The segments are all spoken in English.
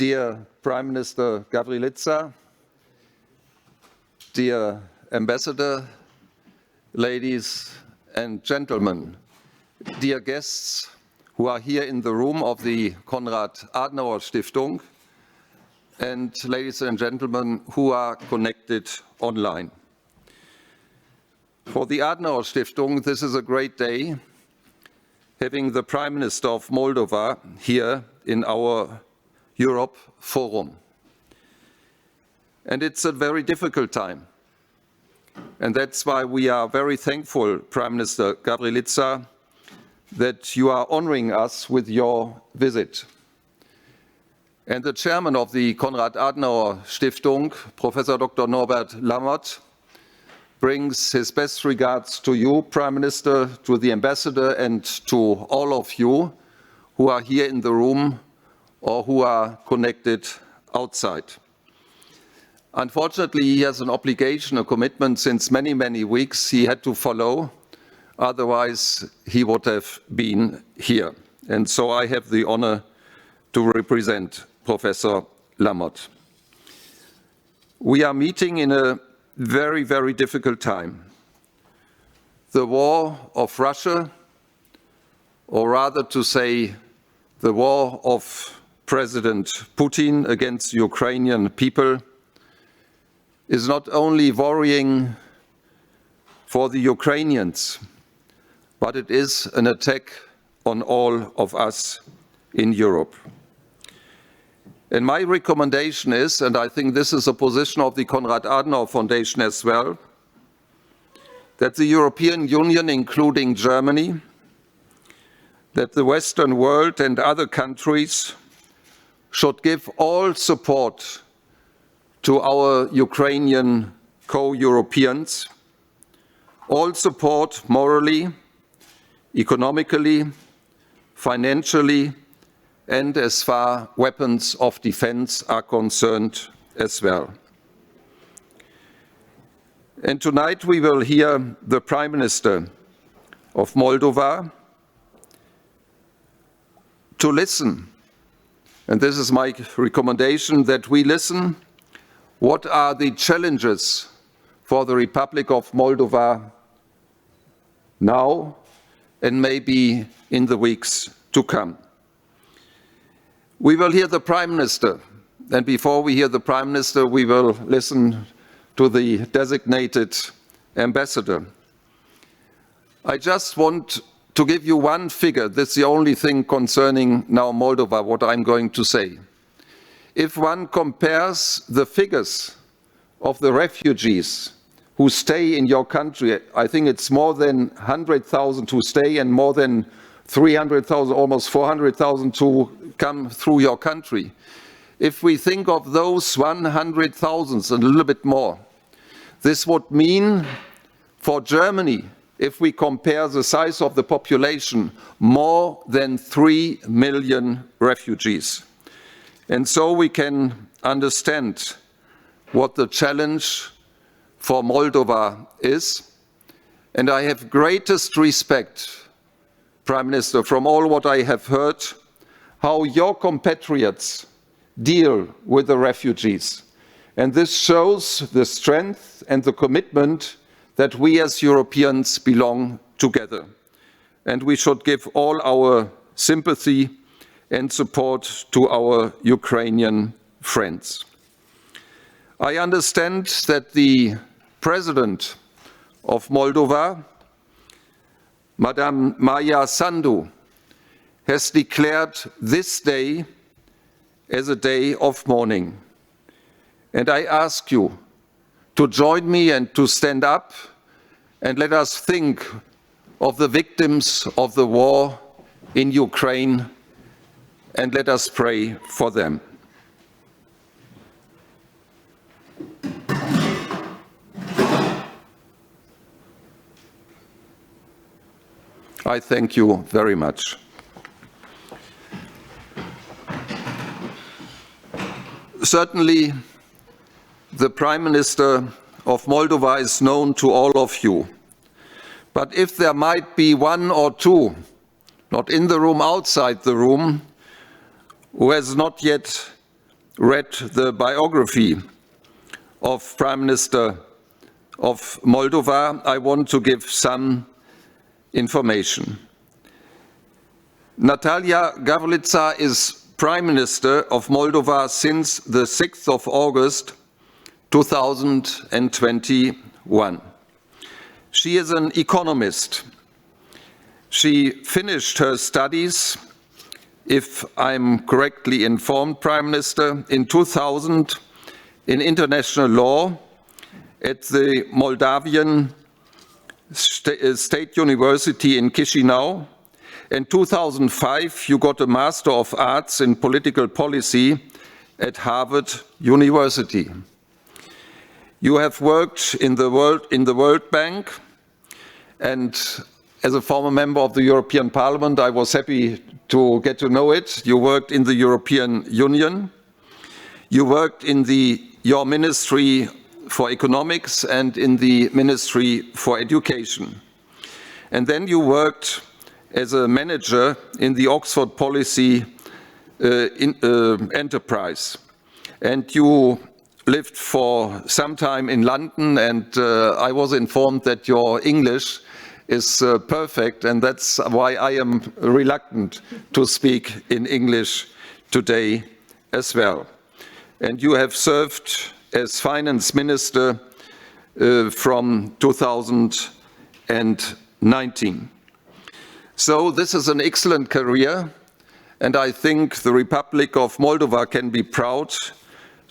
dear Prime Minister Gavrilitsa, dear Ambassador, ladies and gentlemen, dear guests who are here in the room of the Konrad-Adenauer-Stiftung, and ladies and gentlemen who are connected online. For the Adenauer-Stiftung, this is a great day, having the Prime Minister of Moldova here in our Europa-Forum. And it's a very difficult time. And that's why we are very thankful, Prime Minister Gavrilitsa, that you are honoring us with your visit. And the chairman of the Konrad-Adenauer-Stiftung, Professor Dr. Norbert Lammert, brings his best regards to you, Prime Minister, to the ambassador, and to all of you who are here in the room or who are connected outside. Unfortunately, he has an obligation, a commitment since many, many weeks he had to follow. Otherwise, he would have been here. And so I have the honor to represent Professor Lammert. We are meeting in a very, very difficult time. The war of Russia, or rather to say the war of President Putin against the Ukrainian people, is not only worrying for the Ukrainians, but it is an attack on all of us in Europe. And my recommendation is, and I think this is a position of the Konrad-Adenauer Foundation as well, that the European Union, including Germany, that the Western world and other countries should give all support to our Ukrainian co-Europeans, all support morally, economically, financially, and as far weapons of defense are concerned as well. And tonight we will hear the Prime Minister of Moldova to listen. And this is my recommendation, that we listen. What are the challenges for the Republic of Moldova now and maybe in the weeks to come? We will hear the Prime Minister, and before we hear the Prime Minister, we will listen to the designated ambassador. I just want to give you one figure. That's the only thing concerning now Moldova, what I'm going to say. If one compares the figures of the refugees who stay in your country, I think it's more than 100,000 who stay and more than 300,000, almost 400,000 who come through your country. If we think of those 100,000 and a little bit more, this would mean for Germany, if we compare the size of the population, more than 3 million refugees. And so we can understand what the challenge for Moldova is. And I have greatest respect, Prime Minister, from all what I have heard, how your compatriots deal with the refugees. And this shows the strength and the commitment that we as Europeans belong together. And we should give all our sympathy and support to our Ukrainian friends. I understand that the President of Moldova, Madame Maia Sandu, has declared this day as a day of mourning. And I ask you to join me and to stand up and let us think of the victims of the war in Ukraine, and let us pray for them. I thank you very much. Certainly, the Prime Minister of Moldova is known to all of you. But if there might be one or two, not in the room, outside the room, who has not yet read the biography of Prime Minister of Moldova, I want to give some information. Natalia Gavrilytsa is Prime Minister of Moldova since the 6th of August 2021. She is an economist. She finished her studies, if I'm correctly informed, Prime Minister, in 2000 in international law at the Moldavian State University in Chisinau. In 2005, you got a Master of Arts in Political Policy at Harvard University. You have worked in the World Bank, and as a former member of the European Parliament, I was happy to get to know it. You worked in the European Union. You worked in your Ministry for Economics and in the Ministry for Education. And then you worked as a manager in the Oxford Policy Enterprise. And you lived for some time in London, and I was informed that your English is perfect, and that's why I am reluctant to speak in English today as well. And you have served as Finance Minister from 2019. So this is an excellent career, and I think the Republic of Moldova can be proud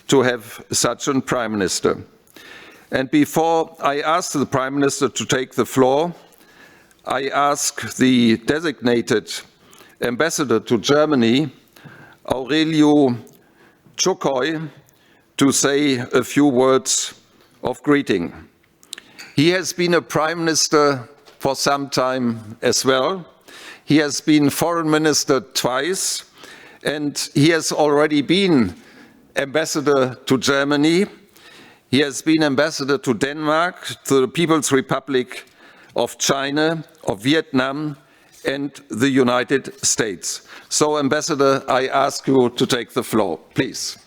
to have such a Prime Minister. And before I ask the Prime Minister to take the floor, I ask the designated ambassador to Germany, Aureliu Ciucoi, to say a few words of greeting. He has been a Prime Minister for some time as well. He has been Foreign Minister twice, and he has already been ambassador to Germany. He has been ambassador to Denmark, to the People's Republic of China, of Vietnam, and the United States. So, Ambassador, I ask you to take the floor, please.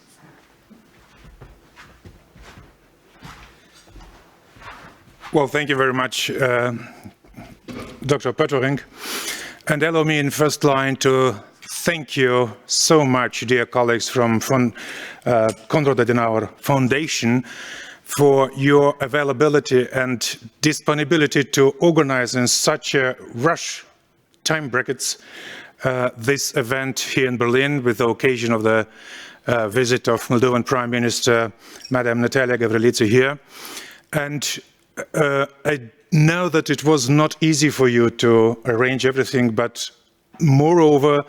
Well, thank you very much, Dr. Pöttering. And allow me in first line to thank you so much, dear colleagues from Konrad-Adenauer Foundation, for your availability and disponibility to organize in such a rush time brackets this event here in Berlin with the occasion of the visit of Moldovan Prime Minister Madam Natalia Gavrilytsa here. And I know that it was not easy for you to arrange everything, but moreover,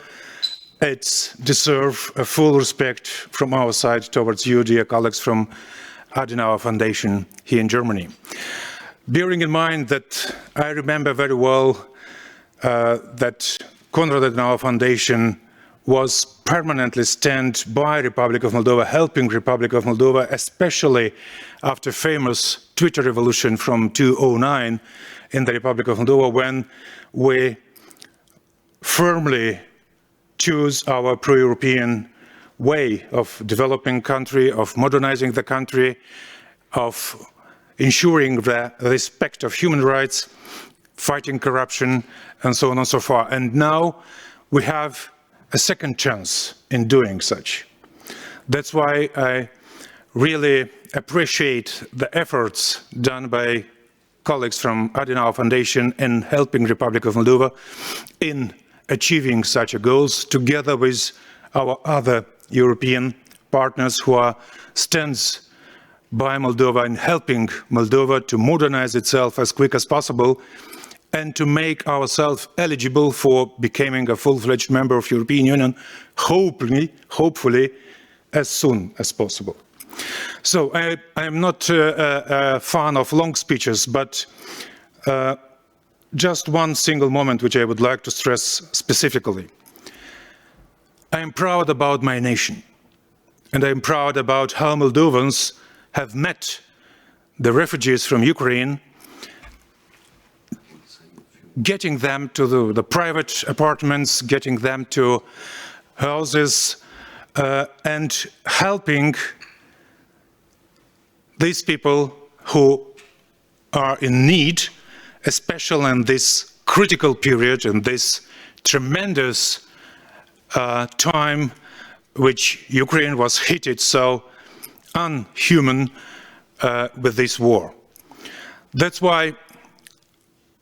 it deserves a full respect from our side towards you, dear colleagues from Adenauer Foundation here in Germany. Bearing in mind that I remember very well that Konrad-Adenauer Foundation was permanently stand by Republic of Moldova, helping Republic of Moldova, especially after famous Twitter revolution from 2009 in the Republic of Moldova, when we firmly choose our pro-European way of developing country, of modernizing the country, of ensuring the respect of human rights, fighting corruption, and so on and so forth. And now we have a second chance in doing such. That's why I really appreciate the efforts done by colleagues from Adenauer Foundation in helping Republic of Moldova in achieving such a goals, together with our other European partners who are stands by Moldova in helping Moldova to modernize itself as quick as possible and to make ourselves eligible for becoming a full-fledged member of European Union, hopefully as soon as possible. So I am not a fan of long speeches, but just one single moment which I would like to stress specifically. I am proud about my nation, and I am proud about how Moldovans have met the refugees from Ukraine, getting them to the private apartments, getting them to houses, and helping these people who are in need, especially in this critical period, in this tremendous time which Ukraine was hit so unhuman with this war. That's why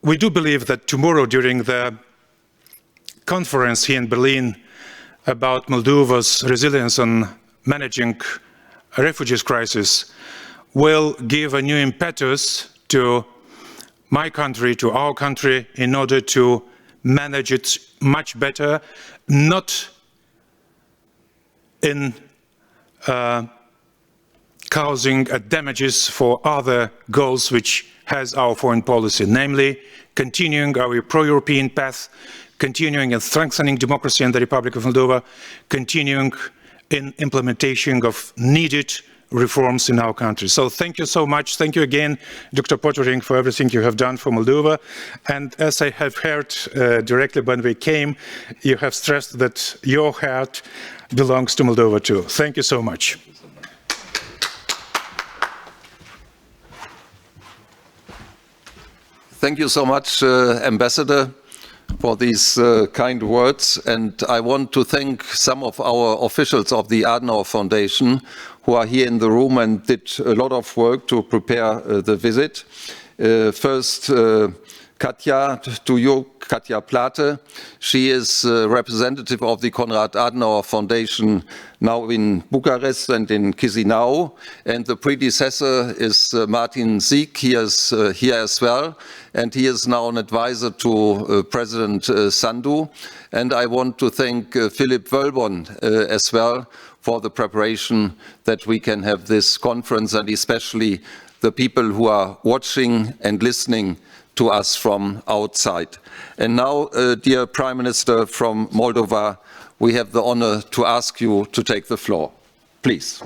we do believe that tomorrow, during the conference here in Berlin about Moldova's resilience on managing a refugees crisis, will give a new impetus to my country, to our country, in order to manage it much better, not in causing damages for other goals which has our foreign policy, namely continuing our pro-European path, continuing and strengthening democracy in the Republic of Moldova, continuing in implementation of needed reforms in our country. So thank you so much. Thank you again, Dr. Pottering, for everything you have done for Moldova. And as I have heard directly when we came, you have stressed that your heart belongs to Moldova too. Thank you so much. Thank you so much, Ambassador, for these kind words. And I want to thank some of our officials of the Adenauer Foundation who are here in the room and did a lot of work to prepare the visit. First, Katja, to you, Katja Plate. She is representative of the Konrad-Adenauer Foundation now in Bucharest and in Chisinau. And the predecessor is Martin Sieg. He is here as well. And he is now an advisor to President Sandu. And I want to thank Philipp Wölbon as well for the preparation that we can have this conference, and especially the people who are watching and listening to us from outside. And now, dear Prime Minister from Moldova, we have the honor to ask you to take the floor. Please.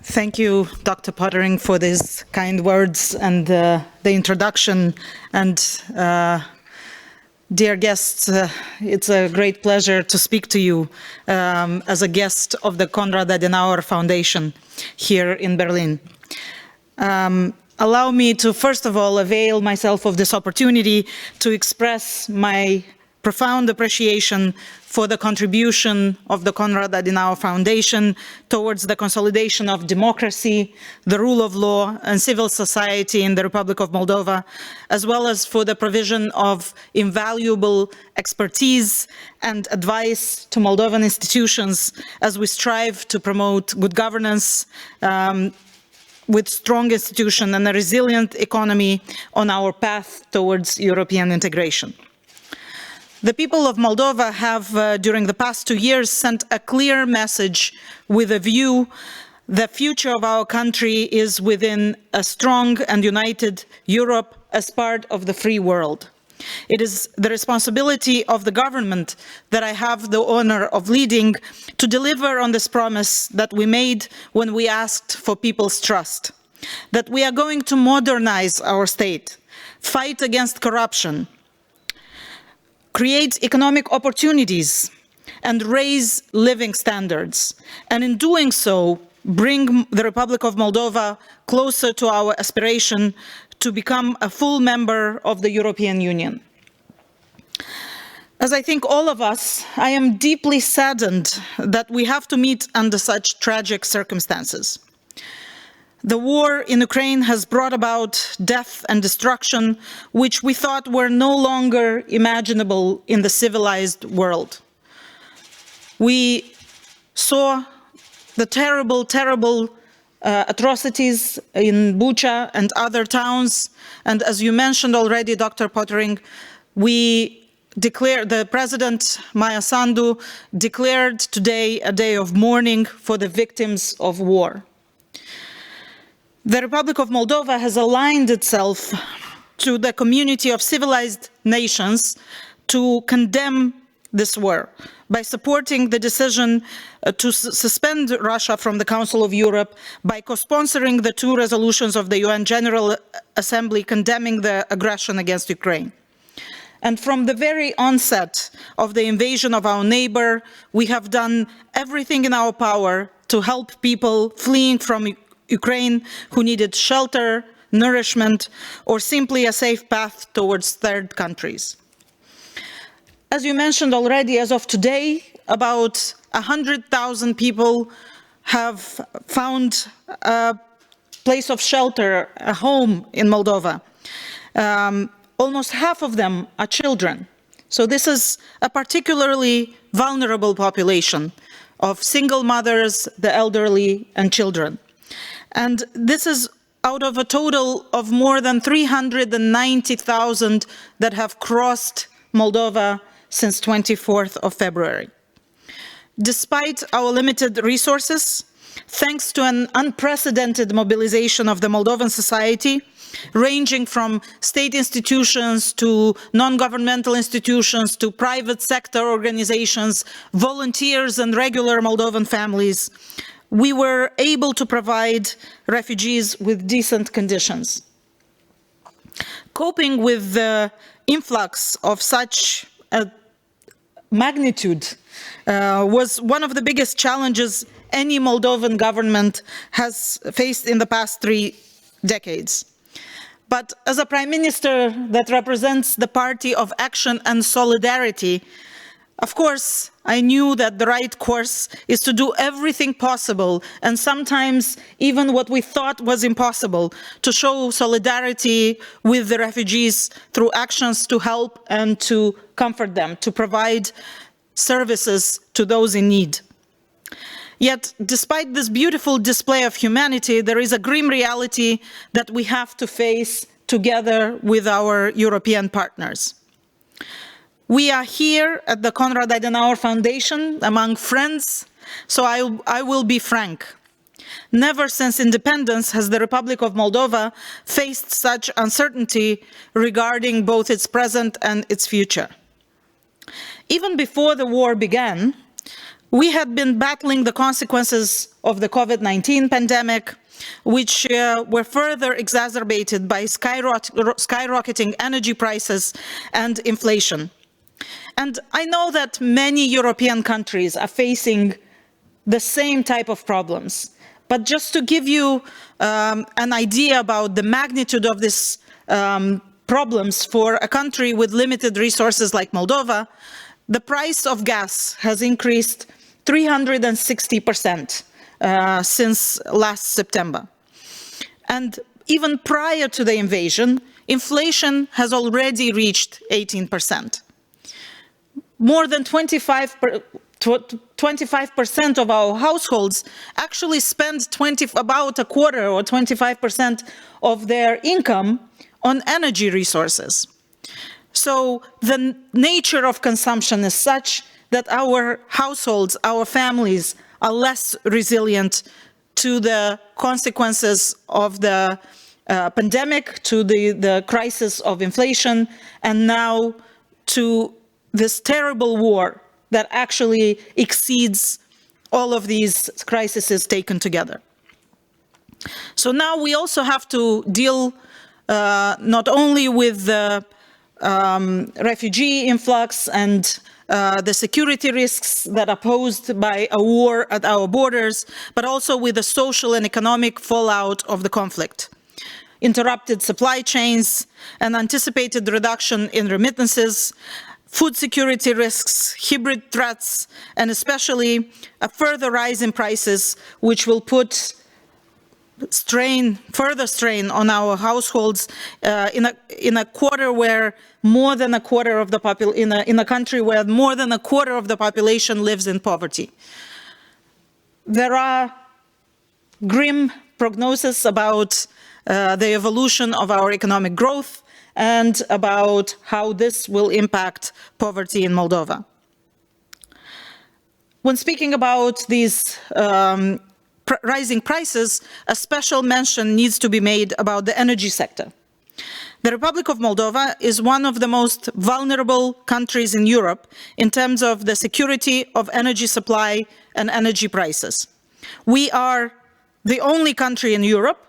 Thank you, Dr. Pottering, for these kind words and the introduction. And dear guests, it's a great pleasure to speak to you as a guest of the Konrad-Adenauer Foundation here in Berlin. Allow me to, first of all, avail myself of this opportunity to express my profound appreciation for the contribution of the Konrad-Adenauer Foundation towards the consolidation of democracy, the rule of law, and civil society in the Republic of Moldova, as well as for the provision of invaluable expertise and advice to Moldovan institutions as we strive to promote good governance with strong institutions and a resilient economy on our path towards European integration. The people of Moldova have, during the past 2 years, sent a clear message with a view the future of our country is within a strong and united Europe as part of the free world. It is the responsibility of the government that I have the honor of leading to deliver on this promise that we made when we asked for people's trust, that we are going to modernize our state, fight against corruption, create economic opportunities, and raise living standards, and in doing so, bring the Republic of Moldova closer to our aspiration to become a full member of the European Union. As I think all of us, I am deeply saddened that we have to meet under such tragic circumstances. The war in Ukraine has brought about death and destruction, which we thought were no longer imaginable in the civilized world. We saw the terrible, terrible atrocities in Bucha and other towns. And as you mentioned already, Dr. Pottering, the President Maia Sandu declared today a day of mourning for the victims of war. The Republic of Moldova has aligned itself to the community of civilized nations to condemn this war by supporting the decision to suspend Russia from the Council of Europe, by co-sponsoring the 2 resolutions of the UN General Assembly condemning the aggression against Ukraine. And from the very onset of the invasion of our neighbor, we have done everything in our power to help people fleeing from Ukraine who needed shelter, nourishment, or simply a safe path towards third countries. As you mentioned already, as of today, about 100,000 people have found a place of shelter, a home in Moldova. Almost half of them are children. So this is a particularly vulnerable population of single mothers, the elderly, and children. And this is out of a total of more than 390,000 that have crossed Moldova since 24th of February. Despite our limited resources, thanks to an unprecedented mobilization of the Moldovan society, ranging from state institutions to non-governmental institutions to private sector organizations, volunteers and regular Moldovan families, we were able to provide refugees with decent conditions. Coping with the influx of such a magnitude was one of the biggest challenges any Moldovan government has faced in the past 3 decades. But as a prime minister that represents the party of action and solidarity, of course, I knew that the right course is to do everything possible, and sometimes even what we thought was impossible, to show solidarity with the refugees through actions to help and to comfort them, to provide services to those in need. Yet, despite this beautiful display of humanity, there is a grim reality that we have to face together with our European partners. We are here at the Konrad-Adenauer Foundation among friends, so I will be frank. Never since independence has the Republic of Moldova faced such uncertainty regarding both its present and its future. Even before the war began, we had been battling the consequences of the COVID-19 pandemic, which were further exacerbated by skyrocketing energy prices and inflation. And I know that many European countries are facing the same type of problems. But just to give you an idea about the magnitude of these problems for a country with limited resources like Moldova, the price of gas has increased 360% since last September. And even prior to the invasion, inflation has already reached 18%. More than 25% of our households actually spend about a quarter or 25% of their income on energy resources. So the nature of consumption is such that our households, our families, are less resilient to the consequences of the pandemic, to the crisis of inflation, and now to this terrible war that actually exceeds all of these crises taken together. So now we also have to deal not only with the refugee influx and the security risks that are posed by a war at our borders, but also with the social and economic fallout of the conflict. Interrupted supply chains, an anticipated reduction in remittances, food security risks, hybrid threats, and especially a further rise in prices, which will put further strain on our households in a quarter where more than a quarter of the in a country where more than a quarter of the population lives in poverty. There are grim prognoses about the evolution of our economic growth and about how this will impact poverty in Moldova. When speaking about these rising prices, a special mention needs to be made about the energy sector. The Republic of Moldova is one of the most vulnerable countries in Europe in terms of the security of energy supply and energy prices. We are the only country in Europe,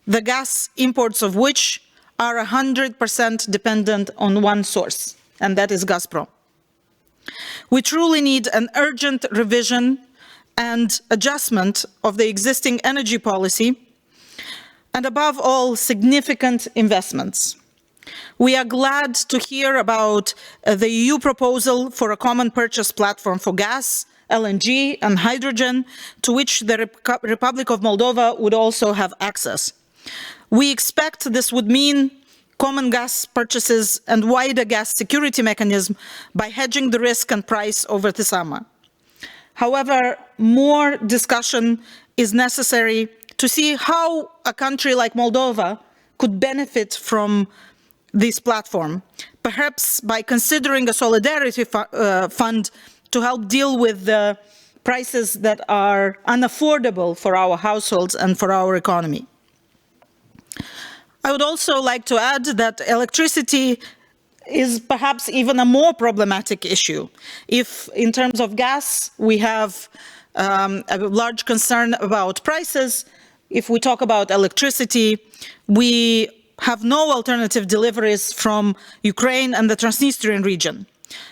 the gas imports of which are 100% dependent on one source, and that is Gazprom. We truly need an urgent revision and adjustment of the existing energy policy, and above all, significant investments. We are glad to hear about the EU proposal for a common purchase platform for gas, LNG and hydrogen, to which the Republic of Moldova would also have access. We expect this would mean common gas purchases and wider gas security mechanism by hedging the risk and price over the summer. However, more discussion is necessary to see how a country like Moldova could benefit from this platform, perhaps by considering a solidarity fund to help deal with the prices that are unaffordable for our households and for our economy. I would also like to add that electricity is perhaps even a more problematic issue. If in terms of gas, we have a large concern about prices, if we talk about electricity, we have no alternative deliveries from Ukraine and the Transnistrian region.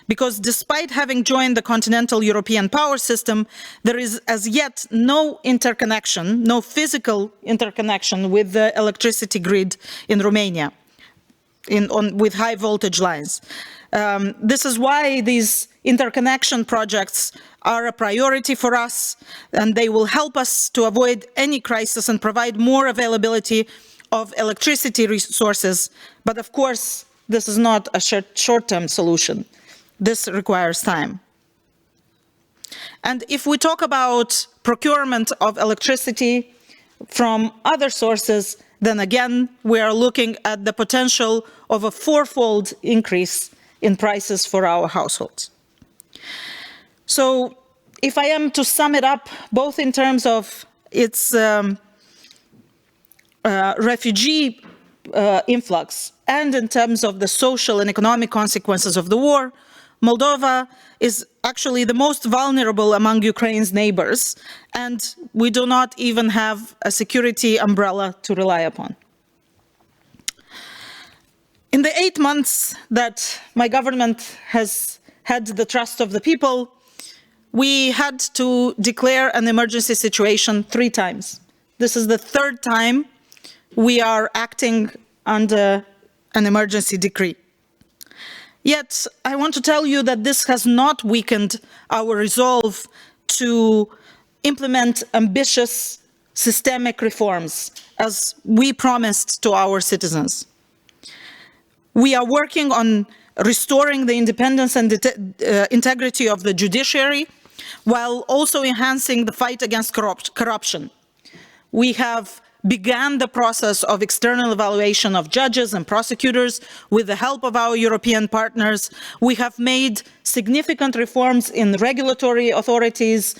Because despite having joined the continental European power system, there is as yet no interconnection, no physical interconnection with the electricity grid in Romania, with high voltage lines. This is why these interconnection projects are a priority for us, and they will help us to avoid any crisis and provide more availability of electricity resources. But of course, this is not a short-term solution. This requires time. And if we talk about procurement of electricity from other sources, then again, we are looking at the potential of a fourfold increase in prices for our households. So if I am to sum it up, both in terms of its refugee influx and in terms of the social and economic consequences of the war, Moldova is actually the most vulnerable among Ukraine's neighbors, and we do not even have a security umbrella to rely upon. In the 8 months that my government has had the trust of the people, we had to declare an emergency situation 3 times. This is the 3rd time we are acting under an emergency decree. Yet, I want to tell you that this has not weakened our resolve to implement ambitious systemic reforms, as we promised to our citizens. We are working on restoring the independence and integrity of the judiciary, while also enhancing the fight against corruption. We have began the process of external evaluation of judges and prosecutors with the help of our European partners. We have made significant reforms in regulatory authorities,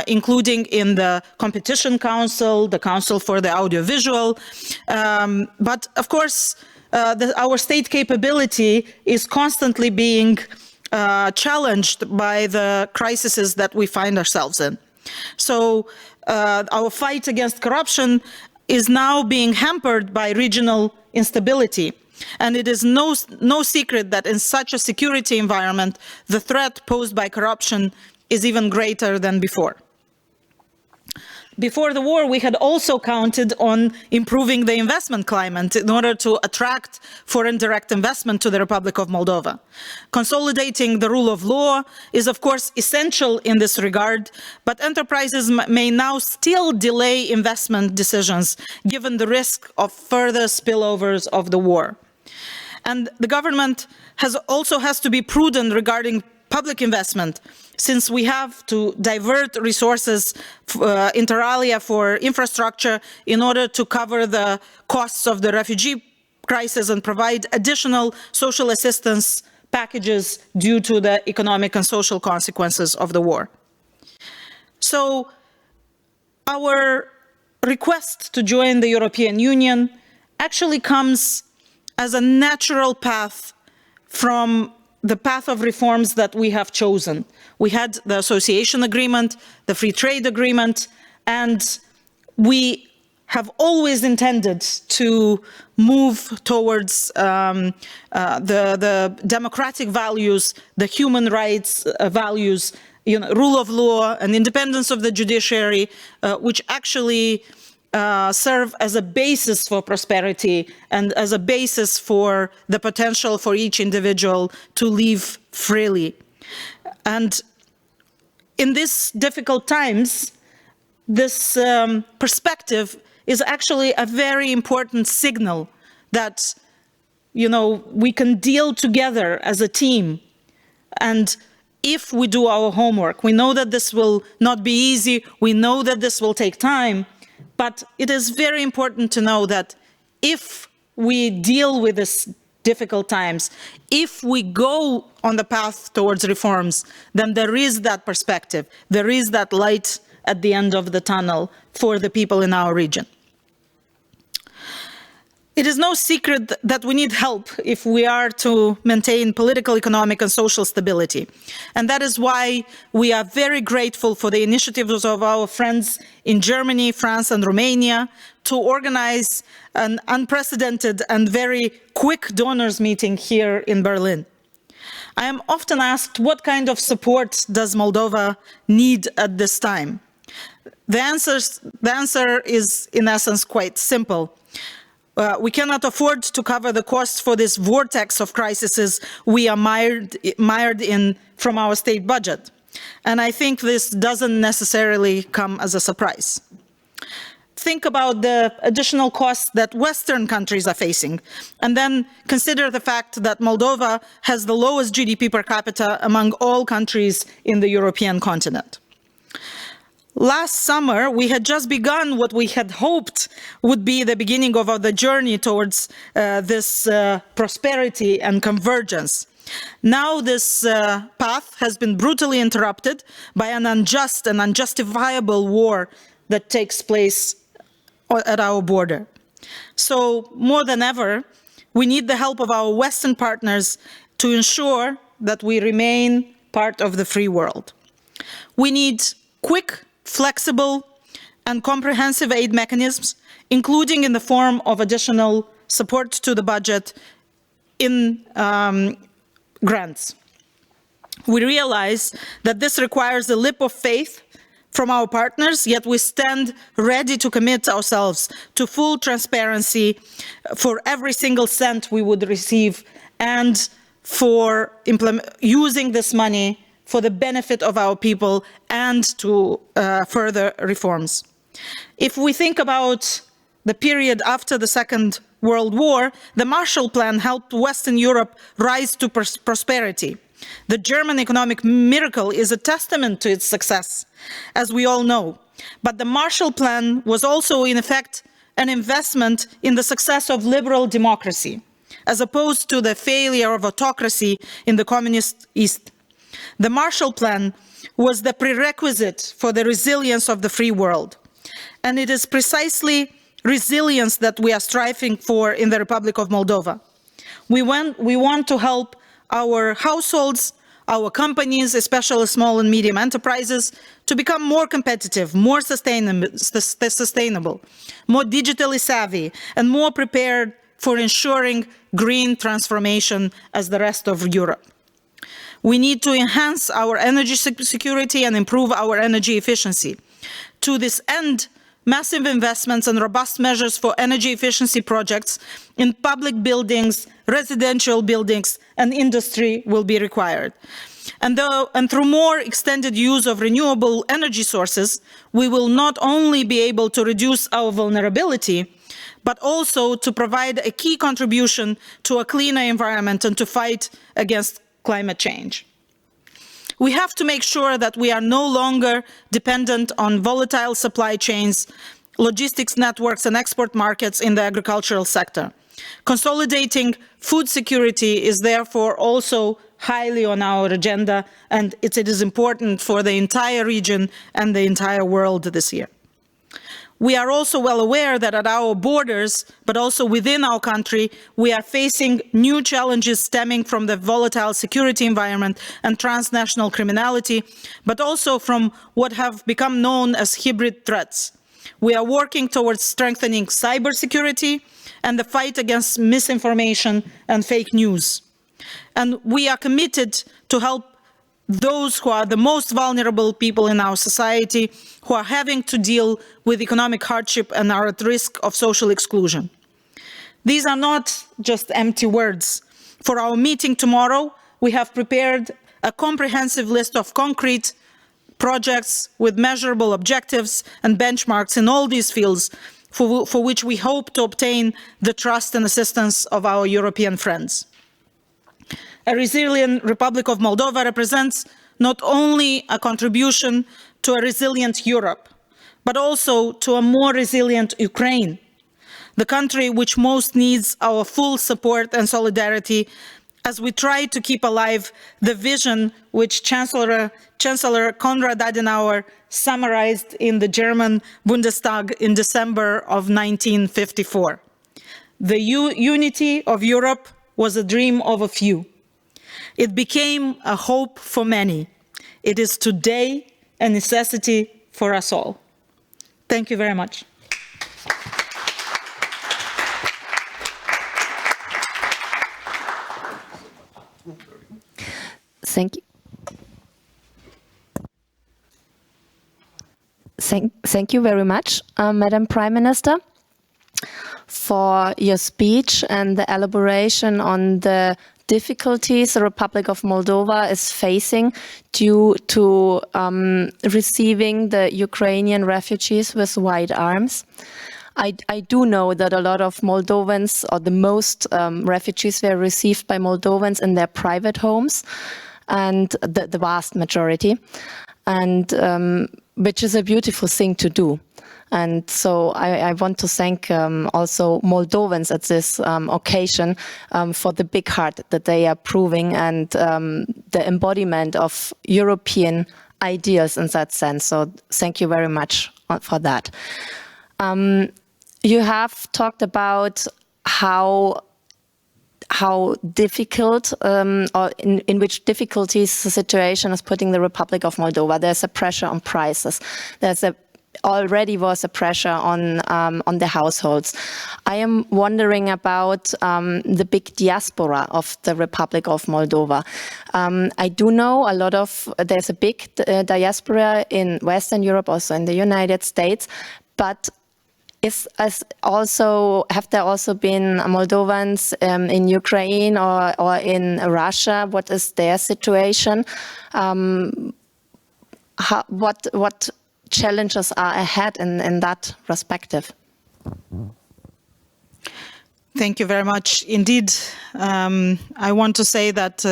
including in the Competition Council, the Council for the Audiovisual. But of course, our state capability is constantly being challenged by the crises that we find ourselves in. So our fight against corruption is now being hampered by regional instability. And it is no secret that in such a security environment, the threat posed by corruption is even greater than before. Before the war, we had also counted on improving the investment climate in order to attract foreign direct investment to the Republic of Moldova. Consolidating the rule of law is, of course, essential in this regard, but enterprises may now still delay investment decisions, given the risk of further spillovers of the war. And the government also has to be prudent regarding public investment, since we have to divert resources inter alia for infrastructure in order to cover the costs of the refugee crisis and provide additional social assistance packages due to the economic and social consequences of the war. So our request to join the European Union actually comes as a natural path from the path of reforms that we have chosen. We had the association agreement, the free trade agreement, and we have always intended to move towards the democratic values, the human rights values, rule of law and independence of the judiciary, which actually serve as a basis for prosperity and as a basis for the potential for each individual to live freely. And in these difficult times, this perspective is actually a very important signal that, we can deal together as a team. And if we do our homework, we know that this will not be easy, we know that this will take time, but it is very important to know that if we deal with these difficult times, if we go on the path towards reforms, then there is that perspective, there is that light at the end of the tunnel for the people in our region. It is no secret that we need help if we are to maintain political, economic, and social stability. And that is why we are very grateful for the initiatives of our friends in Germany, France, and Romania to organize an unprecedented and very quick donors meeting here in Berlin. I am often asked, what kind of support does Moldova need at this time? The answer is, in essence, quite simple. We cannot afford to cover the costs for this vortex of crises we are mired in from our state budget. And I think this doesn't necessarily come as a surprise. Think about the additional costs that Western countries are facing, and then consider the fact that Moldova has the lowest GDP per capita among all countries in the European continent. Last summer, we had just begun what we had hoped would be the beginning of the journey towards this prosperity and convergence. Now this path has been brutally interrupted by an unjust and unjustifiable war that takes place at our border. So more than ever, we need the help of our Western partners to ensure that we remain part of the free world. We need quick, flexible, and comprehensive aid mechanisms, including in the form of additional support to the budget in grants. We realize that this requires a leap of faith from our partners, yet we stand ready to commit ourselves to full transparency for every single cent we would receive and for using this money for the benefit of our people and to further reforms. If we think about the period after the Second World War, the Marshall Plan helped Western Europe rise to prosperity. The German economic miracle is a testament to its success, as we all know. But the Marshall Plan was also, in effect, an investment in the success of liberal democracy, as opposed to the failure of autocracy in the communist East. The Marshall Plan was the prerequisite for the resilience of the free world. And it is precisely resilience that we are striving for in the Republic of Moldova. We want to help our households, our companies, especially small and medium enterprises, to become more competitive, more sustainable, more digitally savvy, and more prepared for ensuring green transformation as the rest of Europe. We need to enhance our energy security and improve our energy efficiency. To this end, massive investments and robust measures for energy efficiency projects in public buildings, residential buildings, and industry will be required. And through more extended use of renewable energy sources, we will not only be able to reduce our vulnerability, but also to provide a key contribution to a cleaner environment and to fight against climate change. We have to make sure that we are no longer dependent on volatile supply chains, logistics networks, and export markets in the agricultural sector. Consolidating food security is therefore also highly on our agenda, and it is important for the entire region and the entire world this year. We are also well aware that at our borders, but also within our country, we are facing new challenges stemming from the volatile security environment and transnational criminality, but also from what have become known as hybrid threats. We are working towards strengthening cybersecurity and the fight against misinformation and fake news. And we are committed to help those who are the most vulnerable people in our society, who are having to deal with economic hardship and are at risk of social exclusion. These are not just empty words. For our meeting tomorrow, we have prepared a comprehensive list of concrete projects with measurable objectives and benchmarks in all these fields, for which we hope to obtain the trust and assistance of our European friends. A resilient Republic of Moldova represents not only a contribution to a resilient Europe, but also to a more resilient Ukraine, the country which most needs our full support and solidarity as we try to keep alive the vision which Chancellor Konrad-Adenauer summarized in the German Bundestag in December of 1954. The unity of Europe was a dream of a few. It became a hope for many. It is today a necessity for us all. Thank you very much. Thank you. Thank you very much, Madam Prime Minister, for your speech and the elaboration on the difficulties the Republic of Moldova is facing due to receiving the Ukrainian refugees with wide arms. I do know that a lot of Moldovans, or the most refugees, were received by Moldovans in their private homes, and the vast majority, and which is a beautiful thing to do. And so I want to thank also Moldovans at this occasion for the big heart that they are proving and the embodiment of European ideals in that sense. So thank you very much for that. You have talked about how difficult or in which difficulties the situation is putting the Republic of Moldova. There's a pressure on prices. Already was a pressure on the households. I am wondering about the big diaspora of the Republic of Moldova. I do know there's a big diaspora in Western Europe, also in the United States, but have there also been Moldovans in Ukraine or in Russia? What is their situation? What challenges are ahead in that perspective? Thank you very much. Indeed, I want to say that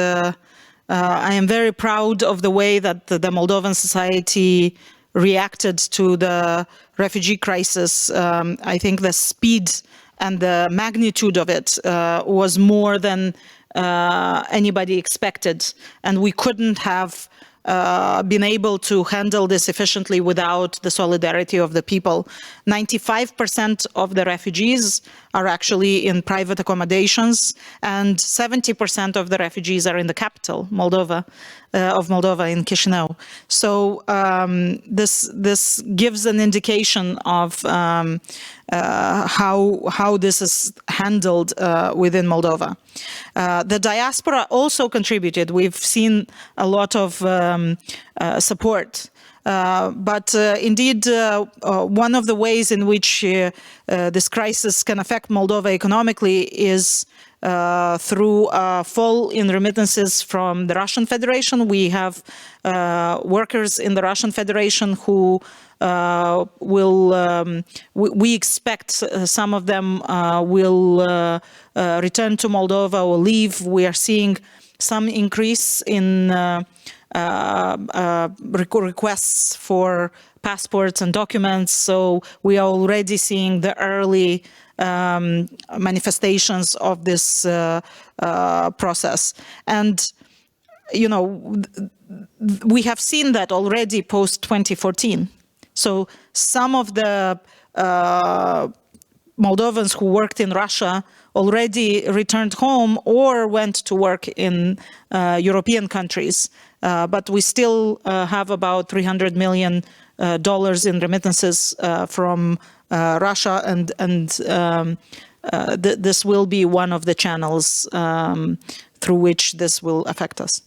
I am very proud of the way that the Moldovan society reacted to the refugee crisis. I think the speed and the magnitude of it was more than anybody expected, and we couldn't have been able to handle this efficiently without the solidarity of the people. 95% of the refugees are actually in private accommodations, and 70% of the refugees are in the capital, Moldova, in Chisinau. So this gives an indication of how this is handled within Moldova. The diaspora also contributed. We've seen a lot of support. But indeed, one of the ways in which this crisis can affect Moldova economically is through a fall in remittances from the Russian Federation. We have workers in the Russian Federation who we expect some of them will return to Moldova or leave. We are seeing some increase in requests for passports and documents. So we are already seeing the early manifestations of this process. And, you know, we have seen that already post 2014. So some of the Moldovans who worked in Russia already returned home or went to work in European countries. But we still have about $300 million in remittances from Russia, and this will be one of the channels through which this will affect us.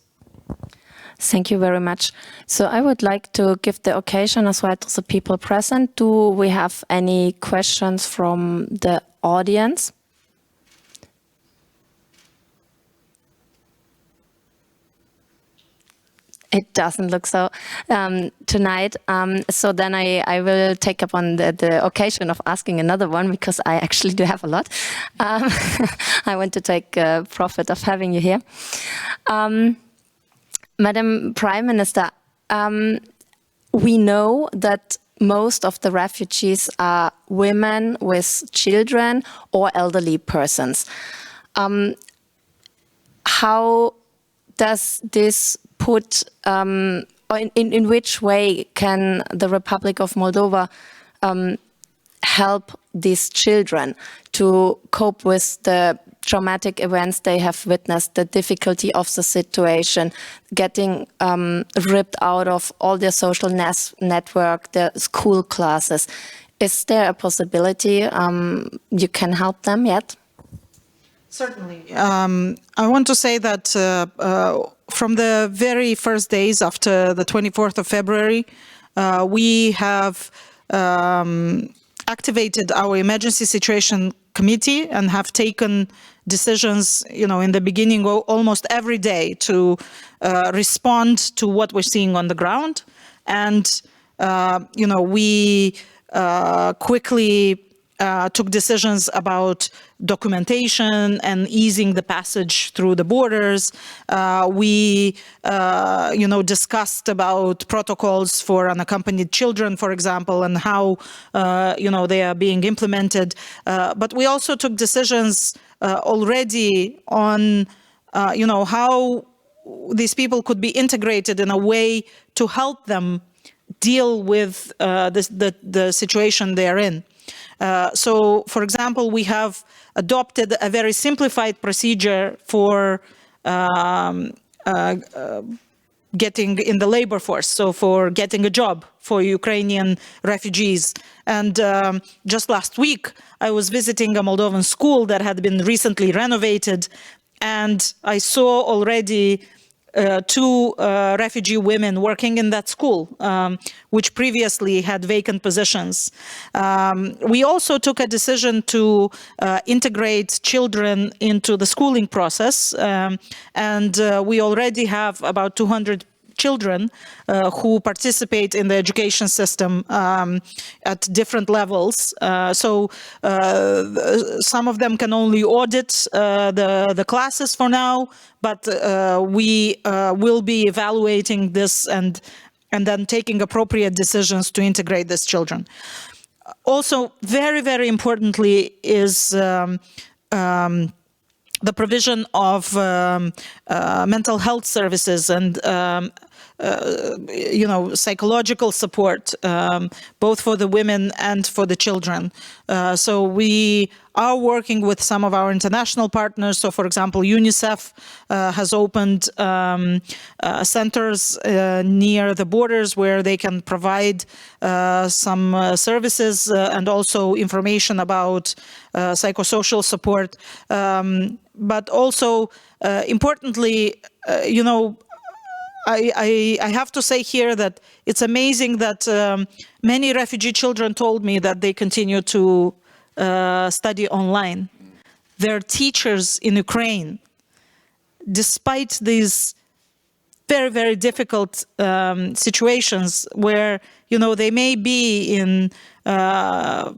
Thank you very much. So I would like to give the occasion as well to the people present. Do we have any questions from the audience? It doesn't look so tonight. So then I will take up on the occasion of asking another one, because I actually do have a lot. I want to take profit of having you here. Madam Prime Minister, we know that most of the refugees are women with children or elderly persons. How does this put, in which way can the Republic of Moldova help these children to cope with the traumatic events they have witnessed, the difficulty of the situation, getting ripped out of all their social network, their school classes? Is there a possibility you can help them yet? Certainly. I want to say that from the very first days after the 24th of February, we have activated our emergency situation committee and have taken decisions, in the beginning almost every day to respond to what we're seeing on the ground. And, we quickly took decisions about documentation and easing the passage through the borders. We, discussed about protocols for unaccompanied children, for example, and how, they are being implemented. But we also took decisions already on, how these people could be integrated in a way to help them deal with the situation they're in. So, for example, we have adopted a very simplified procedure for getting in the labor force, so for getting a job for Ukrainian refugees. And just last week, I was visiting a Moldovan school that had been recently renovated, and I saw already two refugee women working in that school, which previously had vacant positions. We also took a decision to integrate children into the schooling process, and we already have about 200 children who participate in the education system at different levels. So some of them can only audit the classes for now, but we will be evaluating this and then taking appropriate decisions to integrate these children. Also, very, very importantly is the provision of mental health services and psychological support, both for the women and for the children. So we are working with some of our international partners. So, for example, UNICEF has opened centers near the borders where they can provide some services and also information about psychosocial support. But also, importantly, I have to say here that it's amazing that many refugee children told me that they continue to study online. Their teachers in Ukraine, despite these very, very difficult situations where, they may be in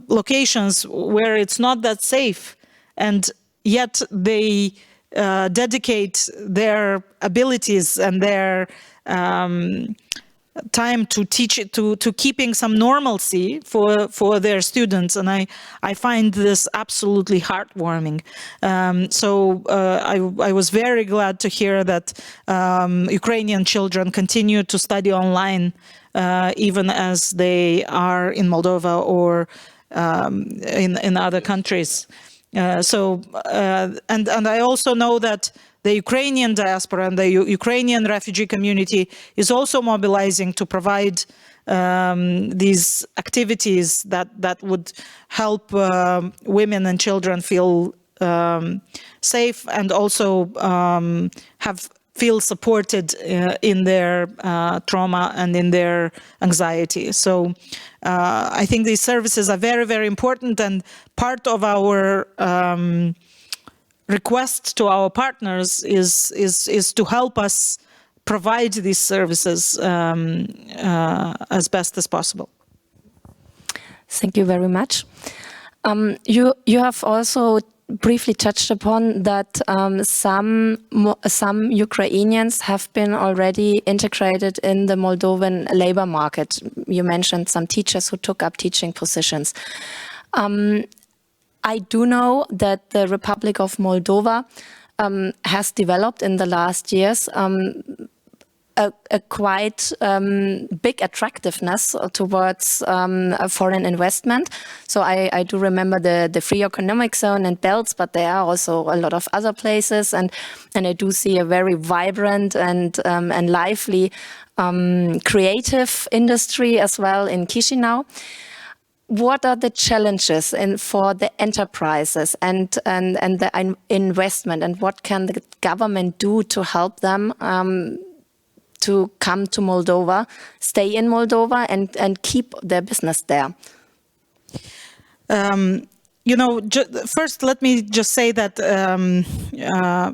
locations where it's not that safe, and yet they dedicate their abilities and their time to teach it, to keeping some normalcy for their students, and I find this absolutely heartwarming. So I was very glad to hear that Ukrainian children continue to study online, even as they are in Moldova or in other countries. And I also know that the Ukrainian diaspora and the Ukrainian refugee community is also mobilizing to provide these activities that would help women and children feel safe and also feel supported in their trauma and in their anxiety. So I think these services are very, very important, and part of our request to our partners is to help us provide these services as best as possible. Thank you very much. You have also briefly touched upon that some Ukrainians have been already integrated in the Moldovan labor market. You mentioned some teachers who took up teaching positions. I do know that the Republic of Moldova has developed in the last years a quite big attractiveness towards foreign investment. So I do remember the free economic zone and belts, but there are also a lot of other places, and I do see a very vibrant and lively creative industry as well in Chisinau. What are the challenges for the enterprises and the investment, and what can the government do to help them to come to Moldova, stay in Moldova, and keep their business there? You know, first let me just say that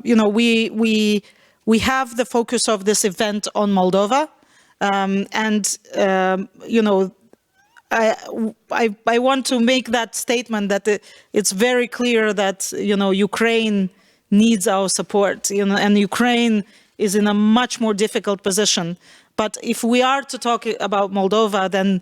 you know, we have the focus of this event on Moldova, and you know, I want to make that statement that it's very clear that, you know, Ukraine needs our support, you know, and Ukraine is in a much more difficult position. But if we are to talk about Moldova, then,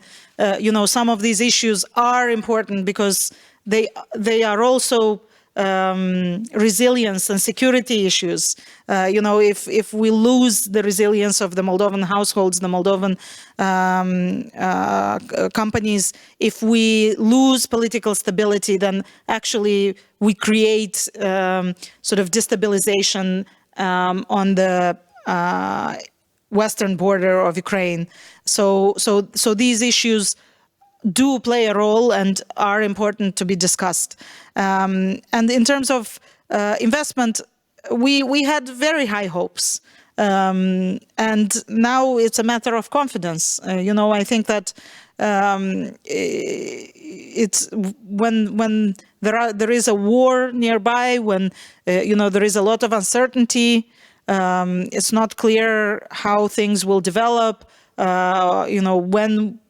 you know, some of these issues are important because they are also resilience and security issues. You know, if we lose the resilience of the Moldovan households, the Moldovan companies, if we lose political stability, then actually we create sort of destabilization on the western border of Ukraine. So these issues do play a role and are important to be discussed. And in terms of investment, we had very high hopes. And now it's a matter of confidence. You know, I think that it's when there is a war nearby, when you know, there is a lot of uncertainty. It's not clear how things will develop. You know, when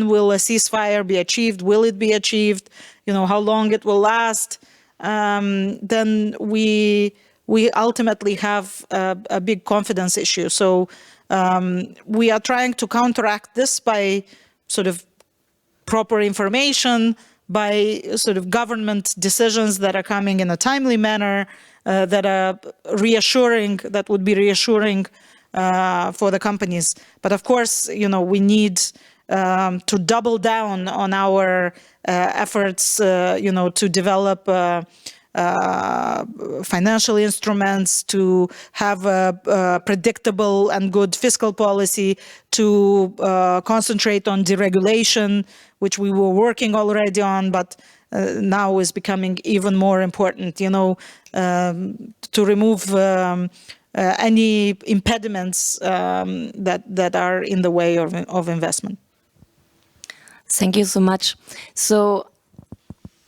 will a ceasefire be achieved? Will it be achieved? You know, how long it will last? Then we ultimately have a big confidence issue. So we are trying to counteract this by sort of proper information, by sort of government decisions that are coming in a timely manner, that are reassuring, that would be reassuring for the companies. But of course, you know, we need to double down on our efforts, you know, to develop financial instruments, to have a predictable and good fiscal policy, to concentrate on deregulation, which we were working already on, but now is becoming even more important, you know, to remove any impediments that are in the way of investment. Thank you so much. So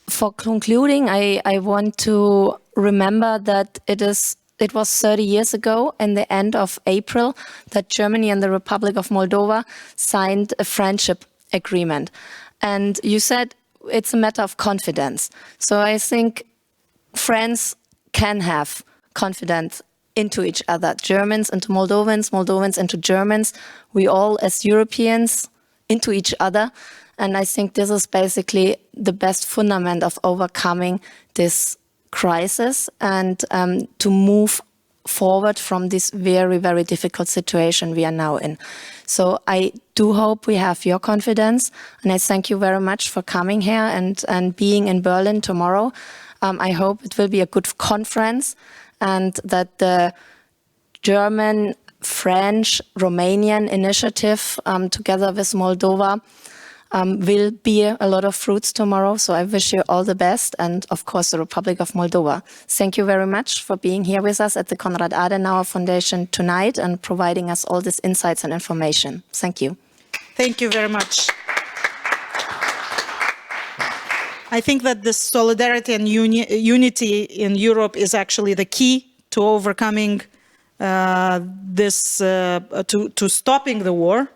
for concluding, I want to remember that it was 30 years ago, in the end of April, that Germany and the Republic of Moldova signed a friendship agreement. And you said it's a matter of confidence. So I think friends can have confidence into each other. Germans into Moldovans, Moldovans into Germans. We all as Europeans into each other. And I think this is basically the best fundament of overcoming this crisis and to move forward from this very, very difficult situation we are now in. So I do hope we have your confidence, and I thank you very much for coming here and being in Berlin tomorrow. I hope it will be a good conference and that the German, French, Romanian initiative together with Moldova will bear a lot of fruits tomorrow. So I wish you all the best, and of course the Republic of Moldova. Thank you very much for being here with us at the Konrad-Adenauer Foundation tonight and providing us all these insights and information. Thank you. Thank you very much. I think that this solidarity and unity in Europe is actually the key to overcoming to stopping the war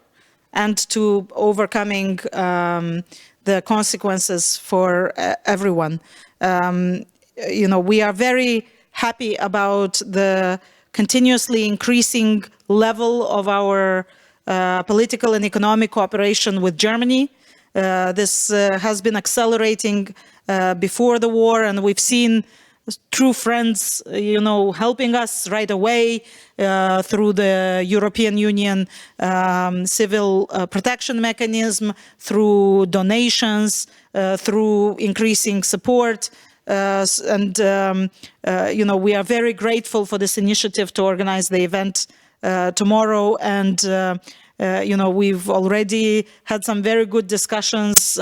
and to overcoming the consequences for everyone. We are very happy about the continuously increasing level of our political and economic cooperation with Germany. This has been accelerating before the war, and we've seen true friends, helping us right away through the European Union civil protection mechanism, through donations, through increasing support. We are very grateful for this initiative to organize the event tomorrow. And, we've already had some very good discussions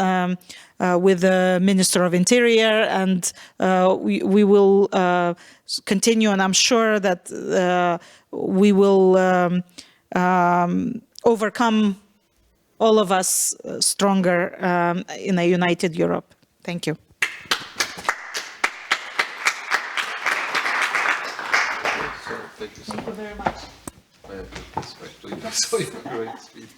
with the Minister of Interior, and we will continue, and I'm sure that we will overcome, all of us, stronger in a united Europe. Thank you. Thank you very much. I have to respect to you, so you were a great speech.